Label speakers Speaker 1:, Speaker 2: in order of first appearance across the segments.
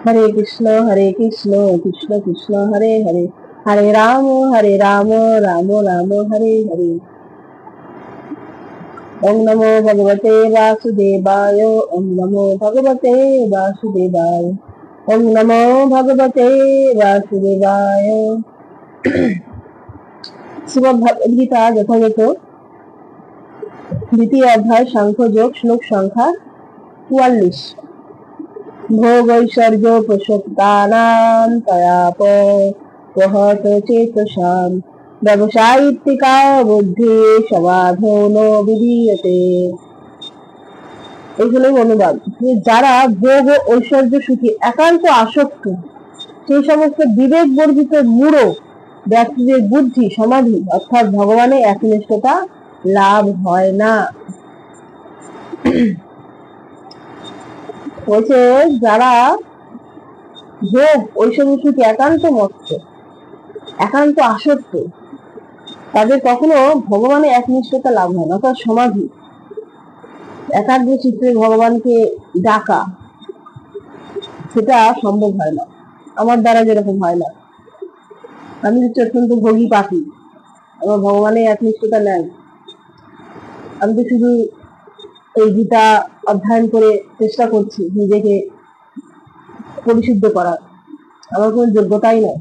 Speaker 1: हरे कृष्ण कृष्ण कृष्ण हरे हरे, हरे राम राम राम हरे हरे। ओम नमो भगवते वासुदेवाय, ओम नमो भगवते वासुदेवाय, ओम नमो भगवते वासुदेवाय। শ্রীমদ্ ভগবদ গীতা যথাযথ দ্বিতীয় অধ্যায় সাংখ্যযোগ, শ্লোক সংখ্যা 44। ভোগৈশ্বর্য প্রসক্তানাং তয়াপ প্রহত চেতসাম ব্যবসায়িত্তিকা বুদ্ধি সমাধো ন বিধীয়তে। এইগুলোই অনুবাদ। যারা ভোগ ও ঐশ্বর্য সুখী একান্ত আসক্ত, সেই সমস্ত বিবেক বর্জিত মূঢ় ব্যক্তিদের বুদ্ধি সমাধি অর্থাৎ ভগবানের একনিষ্ঠতা লাভ হয় না। বলছে যারা ভোগ ঐশ্বর্য সুখী একান্ত মত্ত, একান্ত আসক্ত, তাদের কখনো ভগবানের একনিষ্ঠতা লাভ হয় না, অর্থাৎ সমাধি, একাগ্র চিত্রে ভগবানকে ডাকা, সেটা সম্ভব হয় না। আমার দ্বারা যেরকম হয় না, আমি হচ্ছে অত্যন্ত ভোগী পাপি, আমার ভগবানের একনিষ্ঠতা নেই। আমি তো শুধু এই গীতা অধ্যয়ন করে চেষ্টা করছি নিজেকে পরিশুদ্ধ করার, আমার কোনো যোগ্যতাই নয়।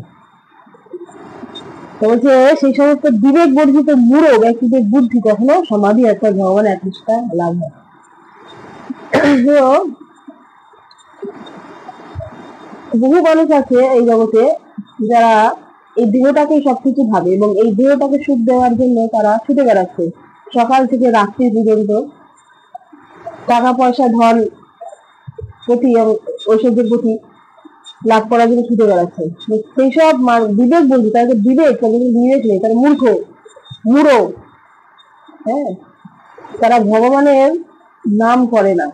Speaker 1: বলছে সেই সমস্ত বিবেক বর্জিত মূঢ় ব্যক্তিদের বুদ্ধি কখনো সমাধি অর্থাৎ ভগবানের একনিষ্ঠতা লাভ হয়। বহু মানুষ আছে এই জগতে যারা এই দেহটাকেই সবকিছু ভাবে এবং এই দেহটাকে সুখ দেওয়ার জন্য তারা ছুটে বেড়াচ্ছে সকাল থেকে রাত্রি পর্যন্ত, টাকা পয়সা ধন প্রতি ঐশ্বর্যের প্রতি লাভ করার জন্য ছুটে বেড়াচ্ছে। সেই সব বিবেক বলছি, তাদের বিবেক, তাদের বিবেক নেই, তারা মূঢ়। হ্যাঁ, তারা ভগবানের নাম করে না,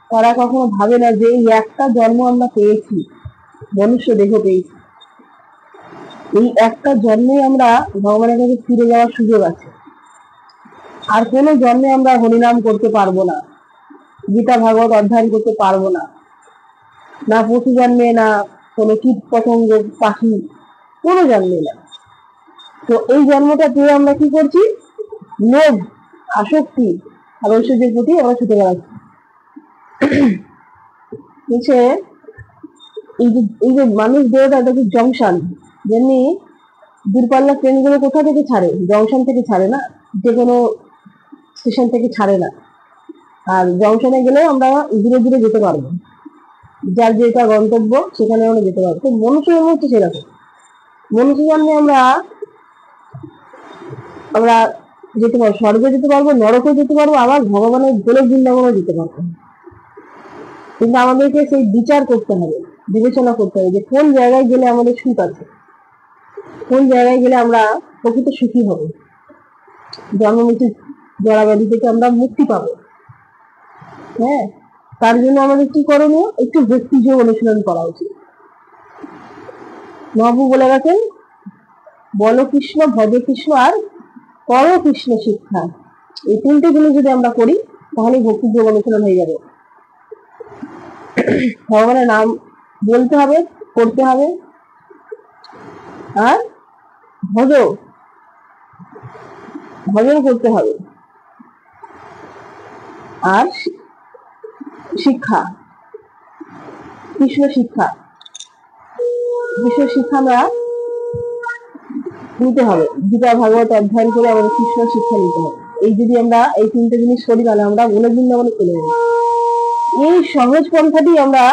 Speaker 1: তারা কখনো ভাবে না যে এই একটা জন্ম আমরা পেয়েছি, মনুষ্য দেহ পেয়েছি, এই একটা জন্মে আমরা ভগবানের কাছে ফিরে যাওয়ার সুযোগ আছে, আর কোনো জন্মে আমরা হরিনাম করতে পারবো না, গীতা ভাগবত অধ্যয়ন করতে পারবো না, না পশু জন্মে, না কোনো কীট পতঙ্গ পাখি, কোনো জন্মে না। তো এই জন্মটা পেয়ে আমরা কি করছি? লোভ, আসক্তি আর ঐশ্বর্যের প্রতি আমরা ছুটে বেড়াচ্ছি। এই যে মানুষ দেহটা, এটা কি জংশন, যেমনি দূরপাল্লা ট্রেনগুলো কোথা থেকে ছাড়ে? জংশন থেকে ছাড়ে না, যে কোনো স্টেশন থেকে ছাড়ে না। আর জংশনে গেলে আমরা ধীরে ধীরে যেতে পারবো, যার যেটা গন্তব্য সেখানে আমরা যেতে পারবো। তো মনুষ্য জন্ম হচ্ছে সেরকম। মনুষ্য জন্মে আমরা যেতে পারবো, স্বর্গে যেতে পারবো, নরকে যেতে পারবো, আবার ভগবানের গোলক বৃন্দাবনে যেতে পারবো। কিন্তু আমাদেরকে সেই বিচার করতে হবে, বিবেচনা করতে হবে যে কোন জায়গায় গেলে আমাদের সুখ আছে, কোন জায়গায় গেলে আমরা প্রকৃত সুখী হব, জন্ম মৃত্যু জরাব্যাধি থেকে আমরা মুক্তি পাবো। হ্যাঁ, তার জন্য আমাদের কি করণীয়? একটু ভক্তি যোগ অনুশীলন করা উচিত। মহাপ্রভু বলে গেছেন, বল কৃষ্ণ, ভজ কৃষ্ণ আর কর কৃষ্ণ শিক্ষা, এই তিনটে জিনিস যদি আমরা করি তাহলে ভক্তি যোগ অনুশীলন হয়ে যাবে। ভগবানের নাম বলতে হবে, করতে হবে, আর ভজন করতে হবে, আর শিক্ষা, কৃষ্ণ শিক্ষা আমরা নিতে হবে। গীতা ভাগবত অধ্যয়ন করে আমাদের কৃষ্ণ শিক্ষা নিতে হবে। এই যদি আমরা এই তিনটে জিনিস করি তাহলে আমরা গোলক বৃন্দাবনে চলে যাবো। এই সহজ পন্থাটি আমরা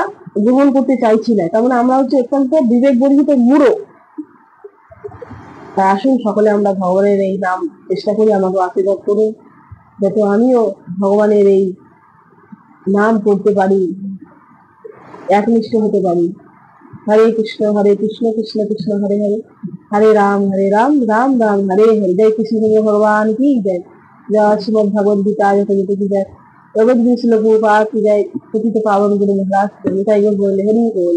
Speaker 1: গ্রহণ করতে চাইছি না, তার মানে আমরা হচ্ছে অত্যন্ত বিবেক বর্জিত মূঢ়। তা আসুন সকলে আমরা ভগবানের এই নাম চেষ্টা করি, আমাকে আশীর্বাদ করুন যাতে আমিও ভগবানের এই নাম করতে পারি, একনিষ্ঠ হতে পারি। হরে কৃষ্ণ কৃষ্ণ কৃষ্ণ হরে হরে, हरे राम राम राम हरे हरे। जय कृष्ण भगवान की जय। जय श्रीमद् भगवद गीता की जय। भगवद गीता श्लोक की जय। पतित पावन गुरु महाराज की जय। हरि बोल।